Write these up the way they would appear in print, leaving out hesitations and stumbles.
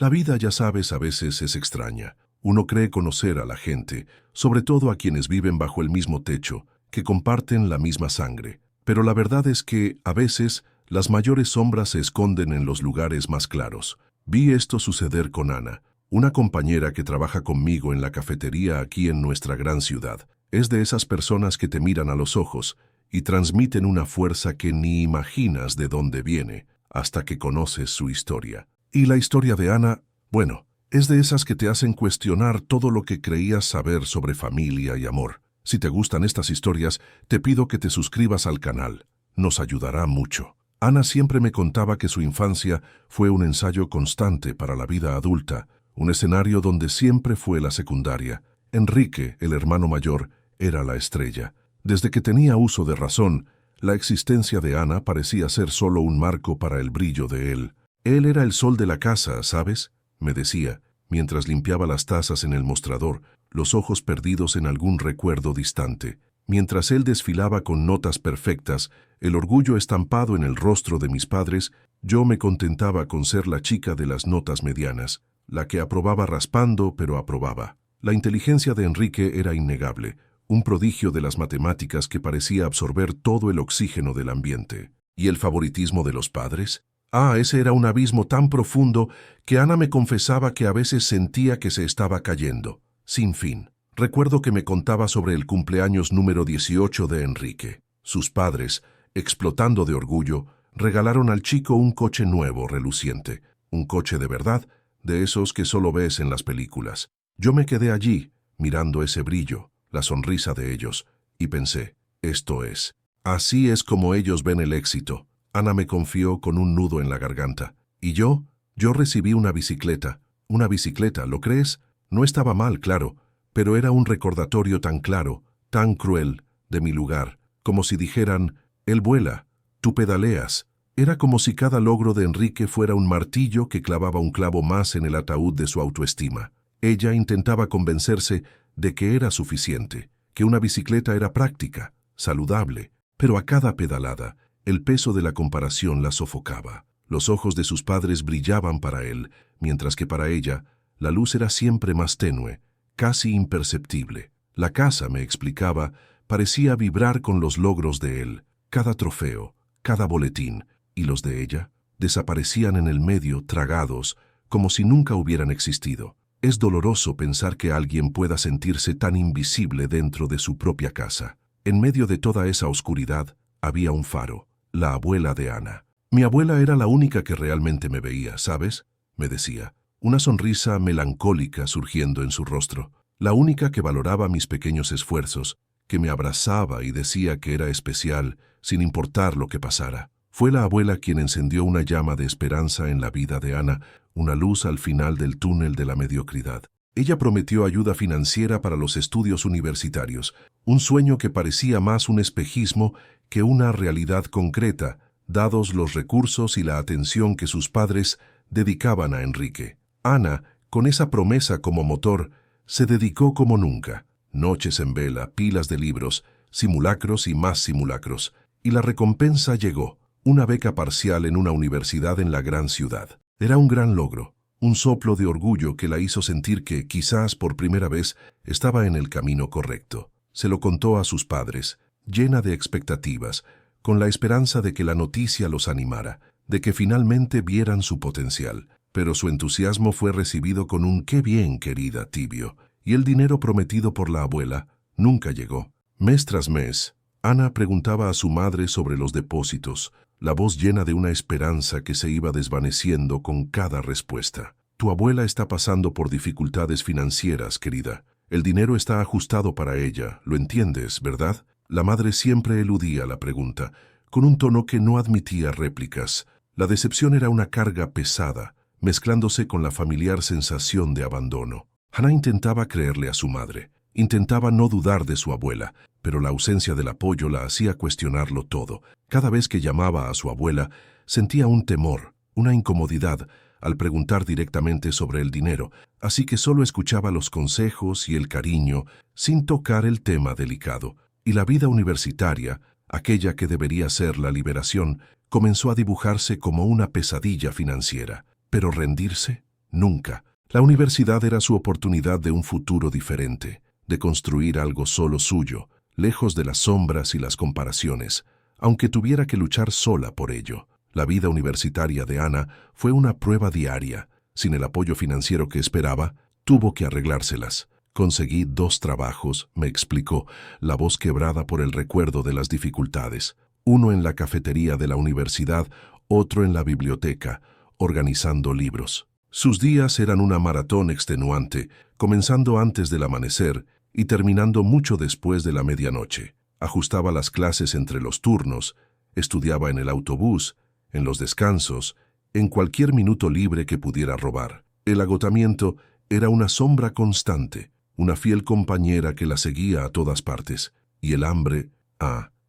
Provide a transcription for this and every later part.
La vida, ya sabes, a veces es extraña. Uno cree conocer a la gente, sobre todo a quienes viven bajo el mismo techo, que comparten la misma sangre. Pero la verdad es que, a veces, las mayores sombras se esconden en los lugares más claros. Vi esto suceder con Ana, una compañera que trabaja conmigo en la cafetería aquí en nuestra gran ciudad. Es de esas personas que te miran a los ojos y transmiten una fuerza que ni imaginas de dónde viene, hasta que conoces su historia. Y la historia de Ana, bueno, es de esas que te hacen cuestionar todo lo que creías saber sobre familia y amor. Si te gustan estas historias, te pido que te suscribas al canal. Nos ayudará mucho. Ana siempre me contaba que su infancia fue un ensayo constante para la vida adulta, un escenario donde siempre fue la secundaria. Enrique, el hermano mayor, era la estrella. Desde que tenía uso de razón, la existencia de Ana parecía ser solo un marco para el brillo de él. Él era el sol de la casa, ¿sabes?, me decía, mientras limpiaba las tazas en el mostrador, los ojos perdidos en algún recuerdo distante. Mientras él desfilaba con notas perfectas, el orgullo estampado en el rostro de mis padres, yo me contentaba con ser la chica de las notas medianas, la que aprobaba raspando, pero aprobaba. La inteligencia de Enrique era innegable, un prodigio de las matemáticas que parecía absorber todo el oxígeno del ambiente. ¿Y el favoritismo de los padres? Ese era un abismo tan profundo que Ana me confesaba que a veces sentía que se estaba cayendo, sin fin. Recuerdo que me contaba sobre el cumpleaños número 18 de Enrique. Sus padres, explotando de orgullo, regalaron al chico un coche nuevo, reluciente. Un coche de verdad, de esos que solo ves en las películas. Yo me quedé allí, mirando ese brillo, la sonrisa de ellos, y pensé, esto es. Así es como ellos ven el éxito. Ana me confió con un nudo en la garganta. ¿Y yo? Yo recibí una bicicleta. Una bicicleta, ¿lo crees? No estaba mal, claro, pero era un recordatorio tan claro, tan cruel, de mi lugar, como si dijeran, él vuela, tú pedaleas. Era como si cada logro de Enrique fuera un martillo que clavaba un clavo más en el ataúd de su autoestima. Ella intentaba convencerse de que era suficiente, que una bicicleta era práctica, saludable, pero a cada pedalada, el peso de la comparación la sofocaba. Los ojos de sus padres brillaban para él, mientras que para ella, la luz era siempre más tenue, casi imperceptible. La casa, me explicaba, parecía vibrar con los logros de él, cada trofeo, cada boletín, y los de ella desaparecían en el medio, tragados, como si nunca hubieran existido. Es doloroso pensar que alguien pueda sentirse tan invisible dentro de su propia casa. En medio de toda esa oscuridad, había un faro, la abuela de Ana. Mi abuela era la única que realmente me veía, ¿sabes?, me decía, una sonrisa melancólica surgiendo en su rostro, la única que valoraba mis pequeños esfuerzos, que me abrazaba y decía que era especial, sin importar lo que pasara. Fue la abuela quien encendió una llama de esperanza en la vida de Ana, una luz al final del túnel de la mediocridad. Ella prometió ayuda financiera para los estudios universitarios, un sueño que parecía más un espejismo que una realidad concreta, dados los recursos y la atención que sus padres dedicaban a Enrique. Ana, con esa promesa como motor, se dedicó como nunca. Noches en vela, pilas de libros, simulacros y más simulacros. Y la recompensa llegó, una beca parcial en una universidad en la gran ciudad. Era un gran logro, un soplo de orgullo que la hizo sentir que, quizás por primera vez, estaba en el camino correcto. Se lo contó a sus padres, llena de expectativas, con la esperanza de que la noticia los animara, de que finalmente vieran su potencial. Pero su entusiasmo fue recibido con un «qué bien, querida», tibio, y el dinero prometido por la abuela nunca llegó. Mes tras mes, Ana preguntaba a su madre sobre los depósitos, la voz llena de una esperanza que se iba desvaneciendo con cada respuesta. «Tu abuela está pasando por dificultades financieras, querida. El dinero está ajustado para ella, lo entiendes, ¿verdad?». La madre siempre eludía la pregunta, con un tono que no admitía réplicas. La decepción era una carga pesada, mezclándose con la familiar sensación de abandono. Ana intentaba creerle a su madre, intentaba no dudar de su abuela, pero la ausencia del apoyo la hacía cuestionarlo todo. Cada vez que llamaba a su abuela, sentía un temor, una incomodidad, al preguntar directamente sobre el dinero, así que solo escuchaba los consejos y el cariño, sin tocar el tema delicado. Y la vida universitaria, aquella que debería ser la liberación, comenzó a dibujarse como una pesadilla financiera. Pero rendirse, Nunca. La universidad era su oportunidad de un futuro diferente, de construir algo solo suyo, lejos de las sombras y las comparaciones, aunque tuviera que luchar sola por ello. La vida universitaria de Ana fue una prueba diaria. Sin el apoyo financiero que esperaba, tuvo que arreglárselas. Conseguí 2 trabajos, me explicó, la voz quebrada por el recuerdo de las dificultades. Uno en la cafetería de la universidad, otro en la biblioteca, organizando libros. Sus días eran una maratón extenuante, comenzando antes del amanecer y terminando mucho después de la medianoche. Ajustaba las clases entre los turnos, estudiaba en el autobús, en los descansos, en cualquier minuto libre que pudiera robar. El agotamiento era una sombra constante, una fiel compañera que la seguía a todas partes. Y el hambre,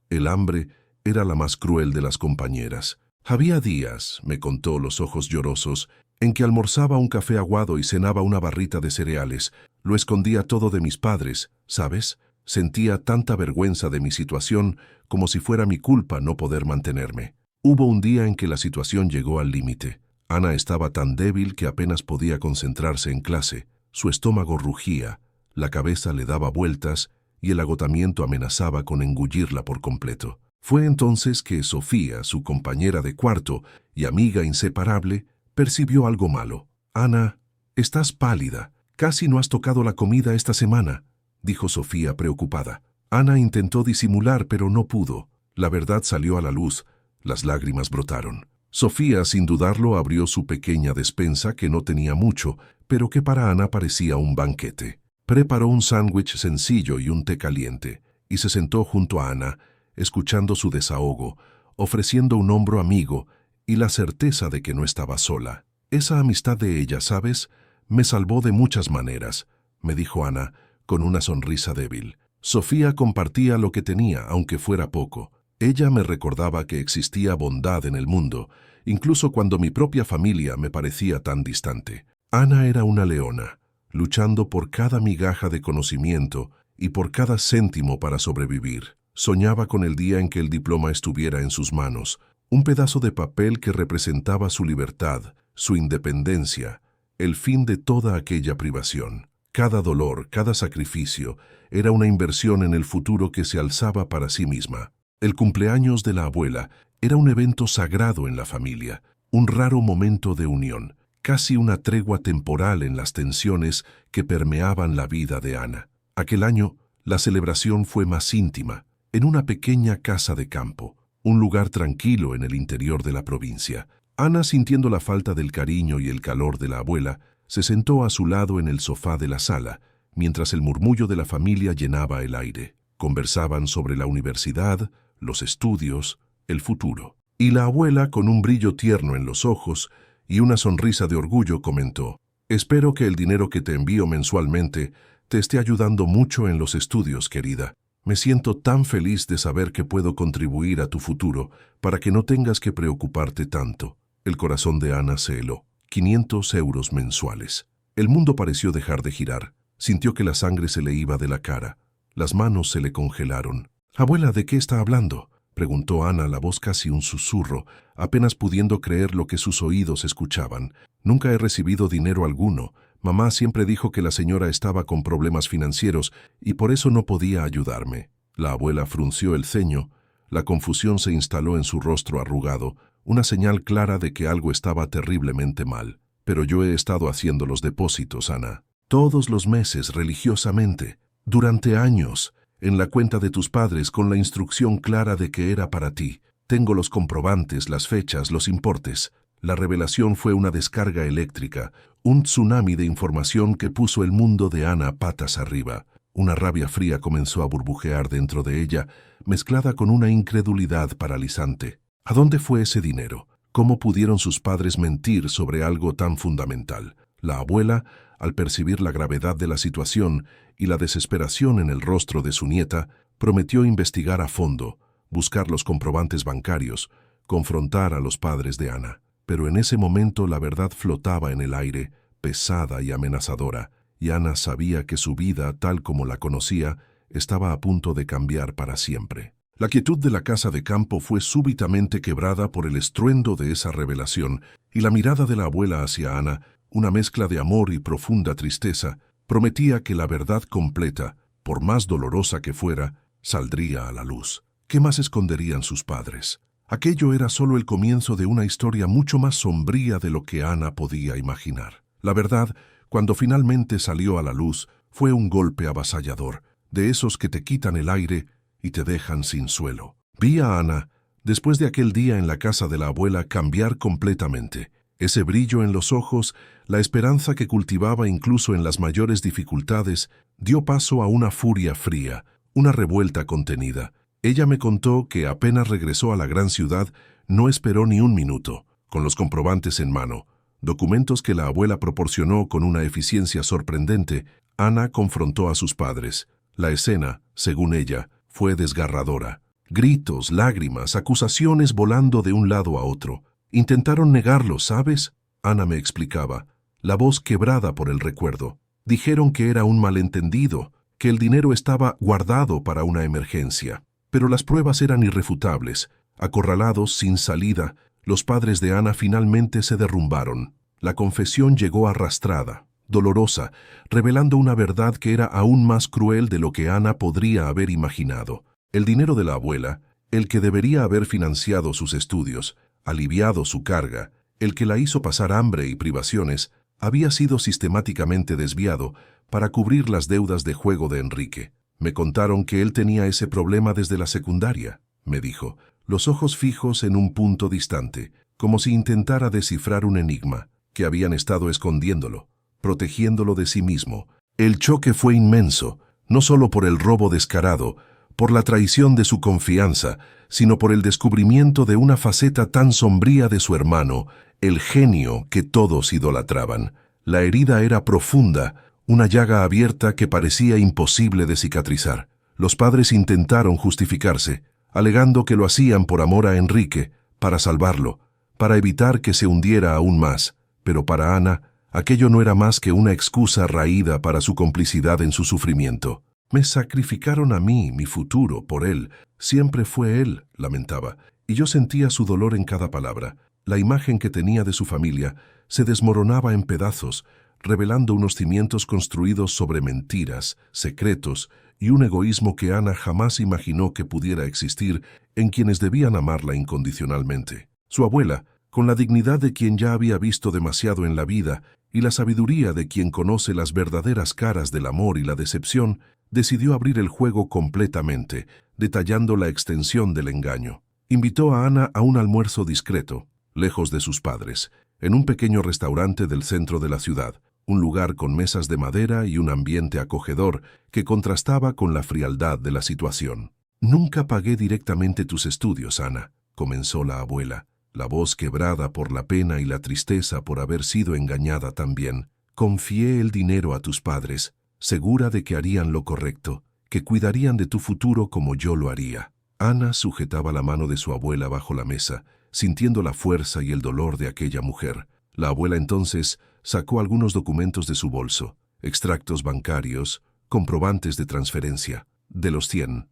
el hambre era la más cruel de las compañeras. Había días, me contó los ojos llorosos, en que almorzaba un café aguado y cenaba una barrita de cereales. Lo escondía todo de mis padres, ¿sabes? Sentía tanta vergüenza de mi situación como si fuera mi culpa no poder mantenerme. Hubo un día en que la situación llegó al límite. Ana estaba tan débil que apenas podía concentrarse en clase. Su estómago rugía, la cabeza le daba vueltas y el agotamiento amenazaba con engullirla por completo. Fue entonces que Sofía, su compañera de cuarto y amiga inseparable, percibió algo malo. «Ana, estás pálida. Casi no has tocado la comida esta semana», dijo Sofía preocupada. Ana intentó disimular, pero no pudo. La verdad salió a la luz. Las lágrimas brotaron. Sofía, sin dudarlo, abrió su pequeña despensa, que no tenía mucho, pero que para Ana parecía un banquete. Preparó un sándwich sencillo y un té caliente, y se sentó junto a Ana, escuchando su desahogo, ofreciendo un hombro amigo y la certeza de que no estaba sola. «Esa amistad de ella, ¿sabes? Me salvó de muchas maneras», me dijo Ana, con una sonrisa débil. Sofía compartía lo que tenía, aunque fuera poco. Ella me recordaba que existía bondad en el mundo, incluso cuando mi propia familia me parecía tan distante. Ana era una leona, luchando por cada migaja de conocimiento y por cada céntimo para sobrevivir. Soñaba con el día en que el diploma estuviera en sus manos, un pedazo de papel que representaba su libertad, su independencia, el fin de toda aquella privación. Cada dolor, cada sacrificio, era una inversión en el futuro que se alzaba para sí misma. El cumpleaños de la abuela era un evento sagrado en la familia, un raro momento de unión, casi una tregua temporal en las tensiones que permeaban la vida de Ana. Aquel año, la celebración fue más íntima, en una pequeña casa de campo, un lugar tranquilo en el interior de la provincia. Ana, sintiendo la falta del cariño y el calor de la abuela, se sentó a su lado en el sofá de la sala, mientras el murmullo de la familia llenaba el aire. Conversaban sobre la universidad, los estudios, el futuro. Y la abuela, con un brillo tierno en los ojos y una sonrisa de orgullo, comentó: «Espero que el dinero que te envío mensualmente te esté ayudando mucho en los estudios, querida. Me siento tan feliz de saber que puedo contribuir a tu futuro para que no tengas que preocuparte tanto». El corazón de Ana se heló. 500 euros mensuales. El mundo pareció dejar de girar. Sintió que la sangre se le iba de la cara. Las manos se le congelaron. «Abuela, ¿de qué está hablando?», preguntó Ana, la voz casi un susurro, apenas pudiendo creer lo que sus oídos escuchaban. «Nunca he recibido dinero alguno. Mamá siempre dijo que la señora estaba con problemas financieros y por eso no podía ayudarme». La abuela frunció el ceño. La confusión se instaló en su rostro arrugado, una señal clara de que algo estaba terriblemente mal. «Pero yo he estado haciendo los depósitos, Ana. Todos los meses, religiosamente, durante años, en la cuenta de tus padres, con la instrucción clara de que era para ti. Tengo los comprobantes, las fechas, los importes». La revelación fue una descarga eléctrica, un tsunami de información que puso el mundo de Ana patas arriba. Una rabia fría comenzó a burbujear dentro de ella, mezclada con una incredulidad paralizante. ¿A dónde fue ese dinero? ¿Cómo pudieron sus padres mentir sobre algo tan fundamental? La abuela, al percibir la gravedad de la situación y la desesperación en el rostro de su nieta, prometió investigar a fondo, buscar los comprobantes bancarios, confrontar a los padres de Ana. Pero en ese momento la verdad flotaba en el aire, pesada y amenazadora, y Ana sabía que su vida, tal como la conocía, estaba a punto de cambiar para siempre. La quietud de la casa de campo fue súbitamente quebrada por el estruendo de esa revelación, y la mirada de la abuela hacia Ana una mezcla de amor y profunda tristeza, prometía que la verdad completa, por más dolorosa que fuera, saldría a la luz. ¿Qué más esconderían sus padres? Aquello era solo el comienzo de una historia mucho más sombría de lo que Ana podía imaginar. La verdad, cuando finalmente salió a la luz, fue un golpe avasallador, de esos que te quitan el aire y te dejan sin suelo. Vi a Ana, después de aquel día en la casa de la abuela, cambiar completamente. Ese brillo en los ojos, la esperanza que cultivaba incluso en las mayores dificultades, dio paso a una furia fría, una revuelta contenida. Ella me contó que apenas regresó a la gran ciudad, no esperó ni un minuto, con los comprobantes en mano, documentos que la abuela proporcionó con una eficiencia sorprendente. Ana confrontó a sus padres. La escena, según ella, fue desgarradora. Gritos, lágrimas, acusaciones volando de un lado a otro. Intentaron negarlo, ¿sabes? Ana me explicaba, la voz quebrada por el recuerdo. Dijeron que era un malentendido, que el dinero estaba guardado para una emergencia. Pero las pruebas eran irrefutables. Acorralados, sin salida, los padres de Ana finalmente se derrumbaron. La confesión llegó arrastrada, dolorosa, revelando una verdad que era aún más cruel de lo que Ana podría haber imaginado. El dinero de la abuela, el que debería haber financiado sus estudios, aliviado su carga, el que la hizo pasar hambre y privaciones, había sido sistemáticamente desviado para cubrir las deudas de juego de Enrique. Me contaron que él tenía ese problema desde la secundaria, me dijo, los ojos fijos en un punto distante, como si intentara descifrar un enigma, que habían estado escondiéndolo, protegiéndolo de sí mismo. El choque fue inmenso, no solo por el robo descarado, por la traición de su confianza, sino por el descubrimiento de una faceta tan sombría de su hermano, el genio que todos idolatraban. La herida era profunda, una llaga abierta que parecía imposible de cicatrizar. Los padres intentaron justificarse, alegando que lo hacían por amor a Enrique, para salvarlo, para evitar que se hundiera aún más. Pero para Ana, aquello no era más que una excusa raída para su complicidad en su sufrimiento. Me sacrificaron a mí, mi futuro, por él. Siempre fue él, lamentaba, y yo sentía su dolor en cada palabra. La imagen que tenía de su familia se desmoronaba en pedazos, revelando unos cimientos construidos sobre mentiras, secretos y un egoísmo que Ana jamás imaginó que pudiera existir en quienes debían amarla incondicionalmente. Su abuela, con la dignidad de quien ya había visto demasiado en la vida y la sabiduría de quien conoce las verdaderas caras del amor y la decepción, decidió abrir el juego completamente, detallando la extensión del engaño. Invitó a Ana a un almuerzo discreto, lejos de sus padres, en un pequeño restaurante del centro de la ciudad, un lugar con mesas de madera y un ambiente acogedor que contrastaba con la frialdad de la situación. «Nunca pagué directamente tus estudios, Ana», comenzó la abuela, la voz quebrada por la pena y la tristeza por haber sido engañada también. «Confié el dinero a tus padres, segura de que harían lo correcto, que cuidarían de tu futuro como yo lo haría». Ana sujetaba la mano de su abuela bajo la mesa, sintiendo la fuerza y el dolor de aquella mujer. La abuela entonces sacó algunos documentos de su bolso, extractos bancarios, comprobantes de transferencia. «De los 100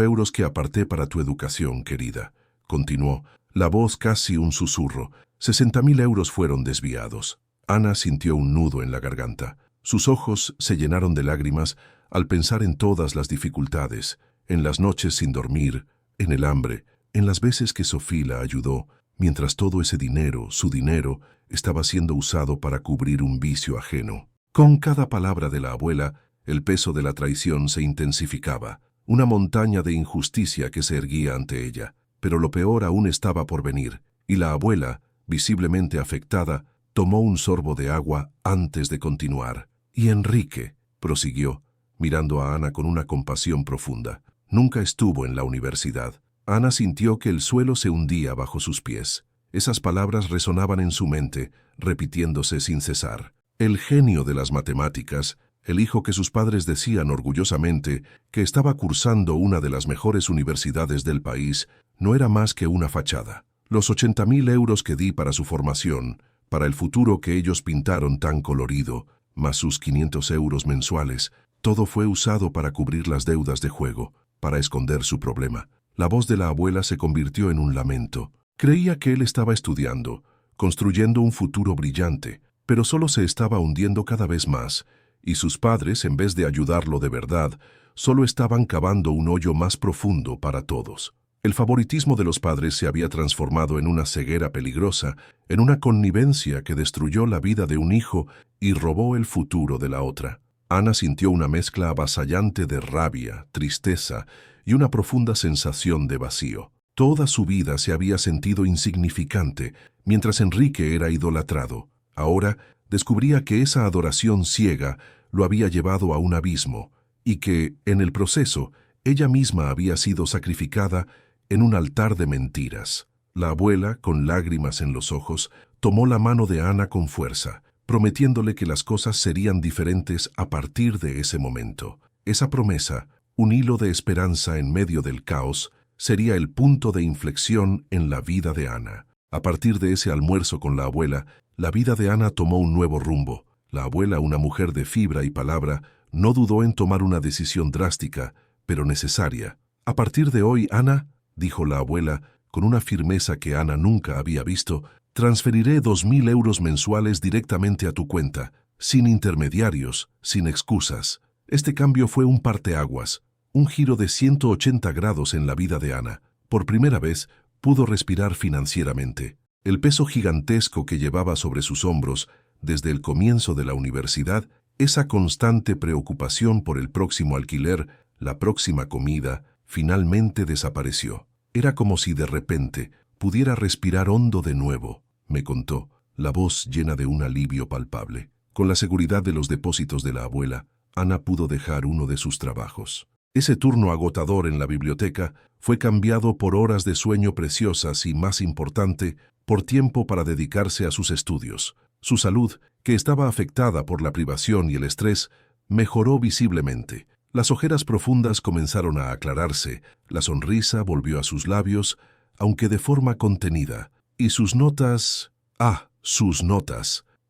euros que aparté para tu educación, querida», continuó, la voz casi un susurro, 60.000 euros fueron desviados. Ana sintió un nudo en la garganta. Sus ojos se llenaron de lágrimas al pensar en todas las dificultades, en las noches sin dormir, en el hambre, en las veces que Sofía la ayudó, mientras todo ese dinero, su dinero, estaba siendo usado para cubrir un vicio ajeno. Con cada palabra de la abuela, el peso de la traición se intensificaba, una montaña de injusticia que se erguía ante ella. Pero lo peor aún estaba por venir, y la abuela, visiblemente afectada, tomó un sorbo de agua antes de continuar. «Y Enrique», prosiguió, mirando a Ana con una compasión profunda, «nunca estuvo en la universidad». Ana sintió que el suelo se hundía bajo sus pies. Esas palabras resonaban en su mente, repitiéndose sin cesar. El genio de las matemáticas, el hijo que sus padres decían orgullosamente que estaba cursando una de las mejores universidades del país, no era más que una fachada. Los 80.000 euros que di para su formación, para el futuro que ellos pintaron tan colorido, más sus 500 euros mensuales, todo fue usado para cubrir las deudas de juego, para esconder su problema. La voz de la abuela se convirtió en un lamento. Creía que él estaba estudiando, construyendo un futuro brillante, pero solo se estaba hundiendo cada vez más, y sus padres, en vez de ayudarlo de verdad, solo estaban cavando un hoyo más profundo para todos. El favoritismo de los padres se había transformado en una ceguera peligrosa, en una connivencia que destruyó la vida de un hijo y robó el futuro de la otra. Ana sintió una mezcla avasallante de rabia, tristeza y una profunda sensación de vacío. Toda su vida se había sentido insignificante, mientras Enrique era idolatrado. Ahora descubría que esa adoración ciega lo había llevado a un abismo, y que, en el proceso, ella misma había sido sacrificada en un altar de mentiras. La abuela, con lágrimas en los ojos, tomó la mano de Ana con fuerza, prometiéndole que las cosas serían diferentes a partir de ese momento. Esa promesa, un hilo de esperanza en medio del caos, sería el punto de inflexión en la vida de Ana. A partir de ese almuerzo con la abuela, la vida de Ana tomó un nuevo rumbo. La abuela, una mujer de fibra y palabra, no dudó en tomar una decisión drástica, pero necesaria. «A partir de hoy, Ana», dijo la abuela, con una firmeza que Ana nunca había visto, «transferiré 2.000 euros mensuales directamente a tu cuenta, sin intermediarios, sin excusas». Este cambio fue un parteaguas, un giro de 180 grados en la vida de Ana. Por primera vez, pudo respirar financieramente. El peso gigantesco que llevaba sobre sus hombros desde el comienzo de la universidad, esa constante preocupación por el próximo alquiler, la próxima comida, finalmente desapareció. Era como si de repente pudiera respirar hondo de nuevo, me contó, la voz llena de un alivio palpable. Con la seguridad de los depósitos de la abuela, Ana pudo dejar uno de sus trabajos. Ese turno agotador en la biblioteca fue cambiado por horas de sueño preciosas y, más importante, por tiempo para dedicarse a sus estudios. Su salud, que estaba afectada por la privación y el estrés, mejoró visiblemente. Las ojeras profundas comenzaron a aclararse, la sonrisa volvió a sus labios, aunque de forma contenida, y sus notas,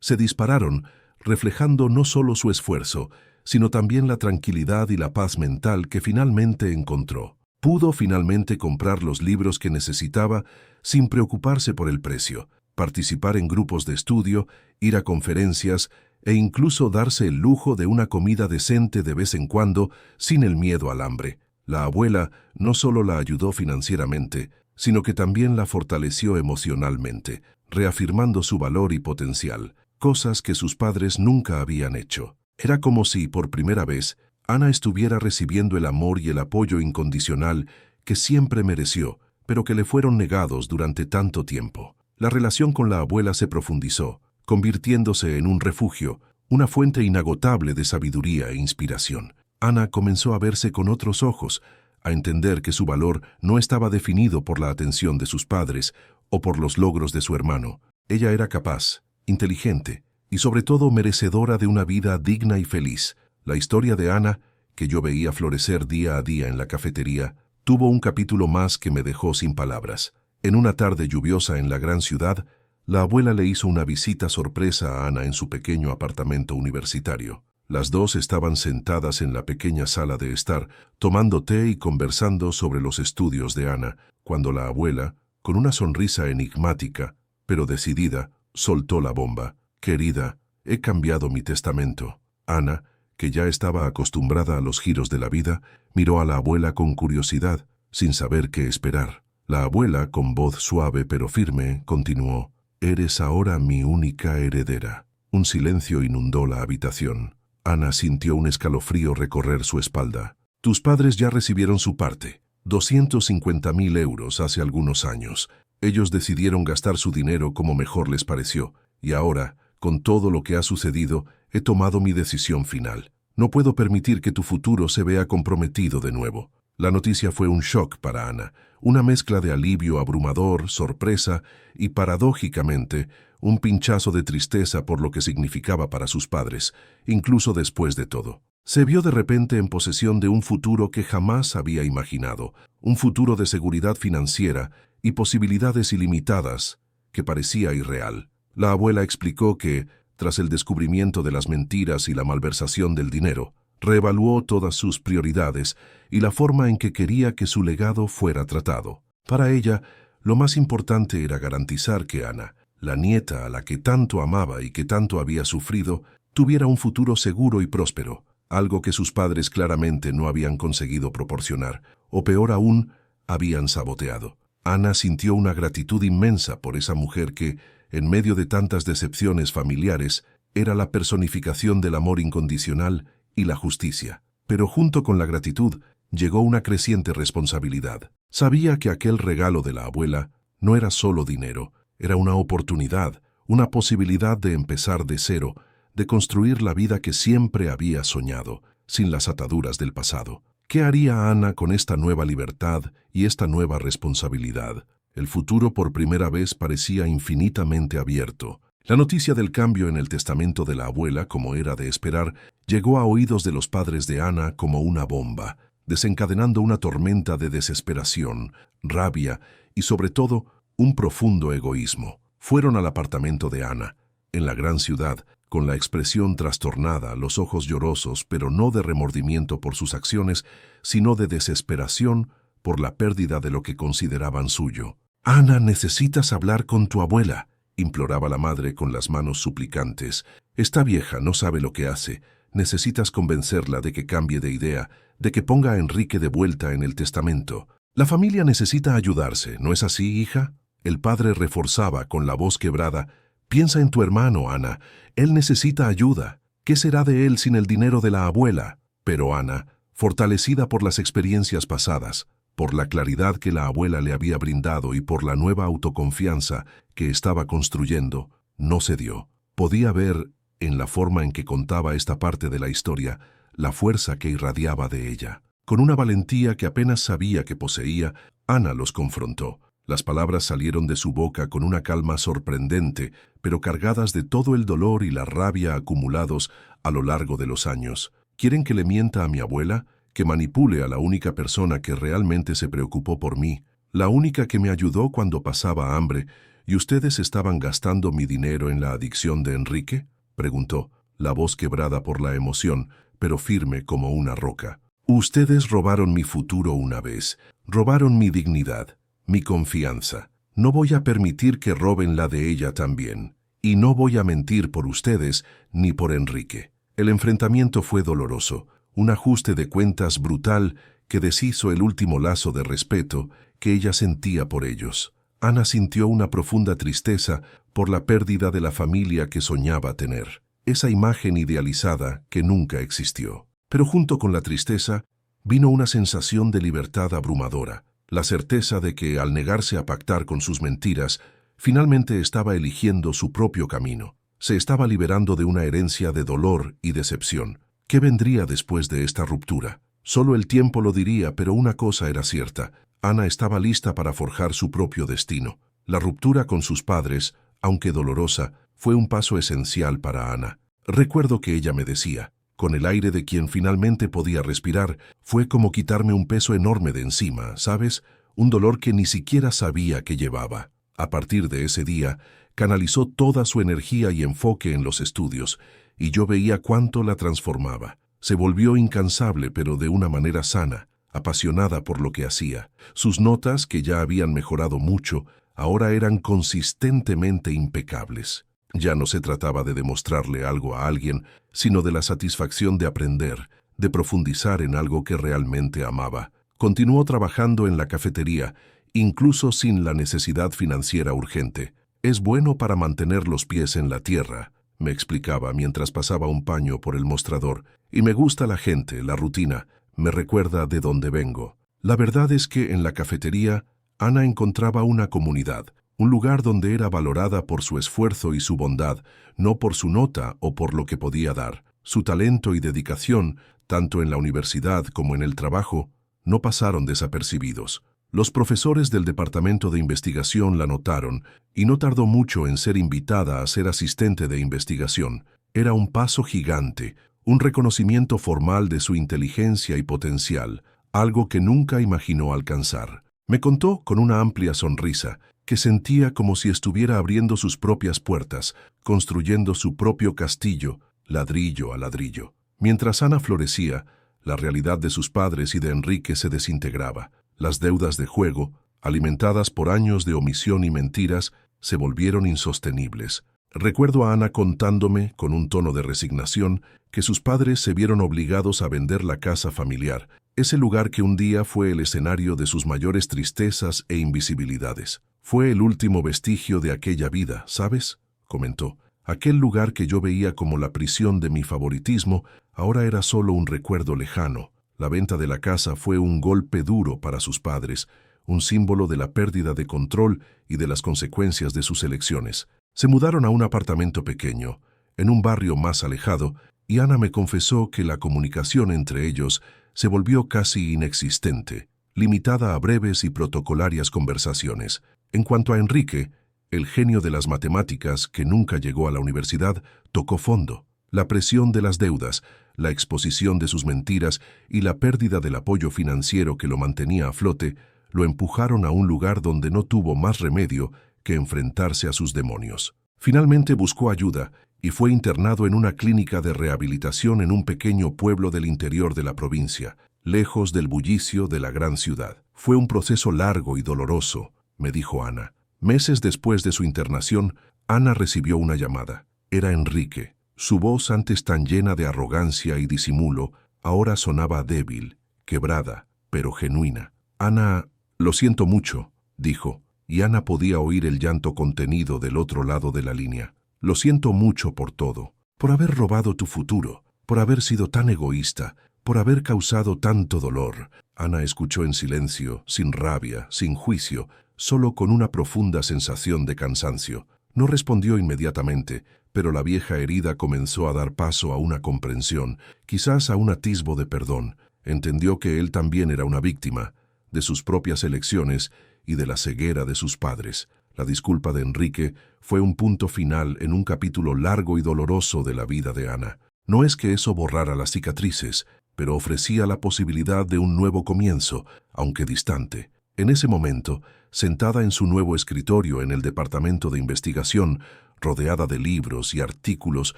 se dispararon, reflejando no solo su esfuerzo, sino también la tranquilidad y la paz mental que finalmente encontró. Pudo finalmente comprar los libros que necesitaba sin preocuparse por el precio, participar en grupos de estudio, ir a conferencias e incluso darse el lujo de una comida decente de vez en cuando sin el miedo al hambre. La abuela no solo la ayudó financieramente, sino que también la fortaleció emocionalmente, reafirmando su valor y potencial, cosas que sus padres nunca habían hecho. Era como si, por primera vez, Ana estuviera recibiendo el amor y el apoyo incondicional que siempre mereció, pero que le fueron negados durante tanto tiempo. La relación con la abuela se profundizó, convirtiéndose en un refugio, una fuente inagotable de sabiduría e inspiración. Ana comenzó a verse con otros ojos, a entender que su valor no estaba definido por la atención de sus padres o por los logros de su hermano. Ella era capaz, inteligente y sobre todo merecedora de una vida digna y feliz. La historia de Ana, que yo veía florecer día a día en la cafetería, tuvo un capítulo más que me dejó sin palabras. En una tarde lluviosa en la gran ciudad, la abuela le hizo una visita sorpresa a Ana en su pequeño apartamento universitario. Las dos estaban sentadas en la pequeña sala de estar, tomando té y conversando sobre los estudios de Ana, cuando la abuela, con una sonrisa enigmática, pero decidida, soltó la bomba. «Querida, he cambiado mi testamento». Ana, que ya estaba acostumbrada a los giros de la vida, miró a la abuela con curiosidad, sin saber qué esperar. La abuela, con voz suave pero firme, continuó: «Eres ahora mi única heredera». Un silencio inundó la habitación. Ana sintió un escalofrío recorrer su espalda. «Tus padres ya recibieron su parte, 250.000 euros hace algunos años. Ellos decidieron gastar su dinero como mejor les pareció, y ahora, con todo lo que ha sucedido, he tomado mi decisión final. No puedo permitir que tu futuro se vea comprometido de nuevo». La noticia fue un shock para Ana, una mezcla de alivio abrumador, sorpresa y, paradójicamente, un pinchazo de tristeza por lo que significaba para sus padres, incluso después de todo. Se vio de repente en posesión de un futuro que jamás había imaginado, un futuro de seguridad financiera y posibilidades ilimitadas que parecía irreal. La abuela explicó que, tras el descubrimiento de las mentiras y la malversación del dinero, reevaluó todas sus prioridades y la forma en que quería que su legado fuera tratado. Para ella, lo más importante era garantizar que Ana, la nieta a la que tanto amaba y que tanto había sufrido, tuviera un futuro seguro y próspero, algo que sus padres claramente no habían conseguido proporcionar, o peor aún, habían saboteado. Ana sintió una gratitud inmensa por esa mujer que, en medio de tantas decepciones familiares, era la personificación del amor incondicional y la justicia. Pero junto con la gratitud llegó una creciente responsabilidad. Sabía que aquel regalo de la abuela no era solo dinero, era una oportunidad, una posibilidad de empezar de cero, de construir la vida que siempre había soñado, sin las ataduras del pasado. ¿Qué haría Ana con esta nueva libertad y esta nueva responsabilidad? El futuro por primera vez parecía infinitamente abierto. La noticia del cambio en el testamento de la abuela, como era de esperar, llegó a oídos de los padres de Ana como una bomba, desencadenando una tormenta de desesperación, rabia y, sobre todo, un profundo egoísmo. Fueron al apartamento de Ana, en la gran ciudad, con la expresión trastornada, los ojos llorosos, pero no de remordimiento por sus acciones, sino de desesperación por la pérdida de lo que consideraban suyo. «Ana, necesitas hablar con tu abuela», imploraba la madre con las manos suplicantes. «Está vieja, no sabe lo que hace. Necesitas convencerla de que cambie de idea, de que ponga a Enrique de vuelta en el testamento. La familia necesita ayudarse, ¿no es así, hija?». El padre reforzaba con la voz quebrada: «Piensa en tu hermano, Ana. Él necesita ayuda. ¿Qué será de él sin el dinero de la abuela?». Pero Ana, fortalecida por las experiencias pasadas, por la claridad que la abuela le había brindado y por la nueva autoconfianza que estaba construyendo, no cedió. Podía ver, en la forma en que contaba esta parte de la historia, la fuerza que irradiaba de ella. Con una valentía que apenas sabía que poseía, Ana los confrontó. Las palabras salieron de su boca con una calma sorprendente, pero cargadas de todo el dolor y la rabia acumulados a lo largo de los años. ¿Quieren que le mienta a mi abuela? ¿Que manipule a la única persona que realmente se preocupó por mí? ¿La única que me ayudó cuando pasaba hambre y ustedes estaban gastando mi dinero en la adicción de Enrique?», preguntó, la voz quebrada por la emoción, pero firme como una roca. «Ustedes robaron mi futuro una vez, robaron mi dignidad, mi confianza. No voy a permitir que roben la de ella también. Y no voy a mentir por ustedes ni por Enrique». El enfrentamiento fue doloroso, un ajuste de cuentas brutal que deshizo el último lazo de respeto que ella sentía por ellos. Ana sintió una profunda tristeza por la pérdida de la familia que soñaba tener, esa imagen idealizada que nunca existió. Pero junto con la tristeza vino una sensación de libertad abrumadora, la certeza de que, al negarse a pactar con sus mentiras, finalmente estaba eligiendo su propio camino. Se estaba liberando de una herencia de dolor y decepción. ¿Qué vendría después de esta ruptura? Solo el tiempo lo diría, pero una cosa era cierta: Ana estaba lista para forjar su propio destino. La ruptura con sus padres, aunque dolorosa, fue un paso esencial para Ana. Recuerdo que ella me decía, con el aire de quien finalmente podía respirar: «Fue como quitarme un peso enorme de encima, ¿sabes? Un dolor que ni siquiera sabía que llevaba». A partir de ese día, canalizó toda su energía y enfoque en los estudios, y yo veía cuánto la transformaba. Se volvió incansable, pero de una manera sana, apasionada por lo que hacía. Sus notas, que ya habían mejorado mucho, ahora eran consistentemente impecables. Ya no se trataba de demostrarle algo a alguien, sino de la satisfacción de aprender, de profundizar en algo que realmente amaba. Continuó trabajando en la cafetería, incluso sin la necesidad financiera urgente. «Es bueno para mantener los pies en la tierra», me explicaba mientras pasaba un paño por el mostrador. «Y me gusta la gente, la rutina, me recuerda de dónde vengo». La verdad es que en la cafetería, Ana encontraba una comunidad, un lugar donde era valorada por su esfuerzo y su bondad, no por su nota o por lo que podía dar. Su talento y dedicación, tanto en la universidad como en el trabajo, no pasaron desapercibidos. Los profesores del departamento de investigación la notaron, y no tardó mucho en ser invitada a ser asistente de investigación. Era un paso gigante, un reconocimiento formal de su inteligencia y potencial, algo que nunca imaginó alcanzar. Me contó con una amplia sonrisa que sentía como si estuviera abriendo sus propias puertas, construyendo su propio castillo, ladrillo a ladrillo. Mientras Ana florecía, la realidad de sus padres y de Enrique se desintegraba. Las deudas de juego, alimentadas por años de omisión y mentiras, se volvieron insostenibles. Recuerdo a Ana contándome, con un tono de resignación, que sus padres se vieron obligados a vender la casa familiar, ese lugar que un día fue el escenario de sus mayores tristezas e invisibilidades. Fue el último vestigio de aquella vida, ¿sabes?, comentó. Aquel lugar que yo veía como la prisión de mi favoritismo, ahora era solo un recuerdo lejano. La venta de la casa fue un golpe duro para sus padres, un símbolo de la pérdida de control y de las consecuencias de sus elecciones. Se mudaron a un apartamento pequeño, en un barrio más alejado, y Ana me confesó que la comunicación entre ellos se volvió casi inexistente, limitada a breves y protocolarias conversaciones. En cuanto a Enrique, el genio de las matemáticas, que nunca llegó a la universidad, tocó fondo. La presión de las deudas, la exposición de sus mentiras y la pérdida del apoyo financiero que lo mantenía a flote, lo empujaron a un lugar donde no tuvo más remedio que enfrentarse a sus demonios. Finalmente buscó ayuda y fue internado en una clínica de rehabilitación en un pequeño pueblo del interior de la provincia, lejos del bullicio de la gran ciudad. Fue un proceso largo y doloroso, me dijo Ana. Meses después de su internación, Ana recibió una llamada. Era Enrique. Su voz, antes tan llena de arrogancia y disimulo, ahora sonaba débil, quebrada, pero genuina. Ana, lo siento mucho, dijo, y Ana podía oír el llanto contenido del otro lado de la línea. Lo siento mucho por todo, por haber robado tu futuro, por haber sido tan egoísta, por haber causado tanto dolor. Ana escuchó en silencio, sin rabia, sin juicio, solo con una profunda sensación de cansancio. No respondió inmediatamente, pero la vieja herida comenzó a dar paso a una comprensión, quizás a un atisbo de perdón. Entendió que él también era una víctima, de sus propias elecciones y de la ceguera de sus padres. La disculpa de Enrique fue un punto final en un capítulo largo y doloroso de la vida de Ana. No es que eso borrara las cicatrices, pero ofrecía la posibilidad de un nuevo comienzo, aunque distante. En ese momento, sentada en su nuevo escritorio en el departamento de investigación, rodeada de libros y artículos,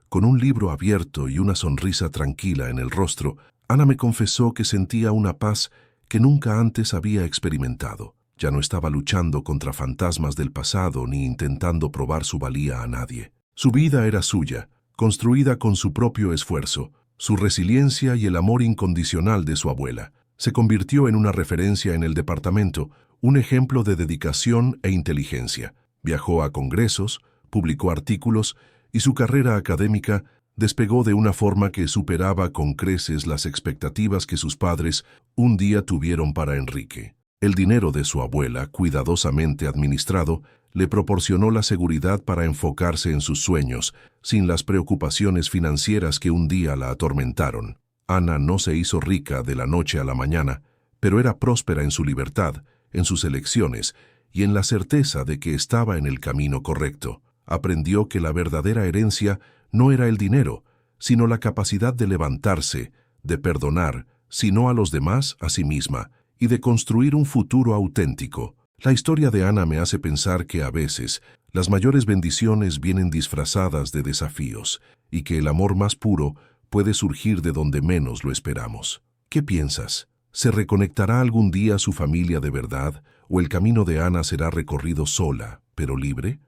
con un libro abierto y una sonrisa tranquila en el rostro, Ana me confesó que sentía una paz que nunca antes había experimentado. Ya no estaba luchando contra fantasmas del pasado ni intentando probar su valía a nadie. Su vida era suya, construida con su propio esfuerzo, su resiliencia y el amor incondicional de su abuela. Se convirtió en una referencia en el departamento, un ejemplo de dedicación e inteligencia. Viajó a congresos, publicó artículos y su carrera académica despegó de una forma que superaba con creces las expectativas que sus padres un día tuvieron para Enrique. El dinero de su abuela, cuidadosamente administrado, le proporcionó la seguridad para enfocarse en sus sueños, sin las preocupaciones financieras que un día la atormentaron. Ana no se hizo rica de la noche a la mañana, pero era próspera en su libertad, en sus elecciones y en la certeza de que estaba en el camino correcto. Aprendió que la verdadera herencia no era el dinero, sino la capacidad de levantarse, de perdonar, si no a los demás, a sí misma, y de construir un futuro auténtico. La historia de Ana me hace pensar que a veces las mayores bendiciones vienen disfrazadas de desafíos y que el amor más puro puede surgir de donde menos lo esperamos. ¿Qué piensas? ¿Se reconectará algún día su familia de verdad o el camino de Ana será recorrido sola, pero libre?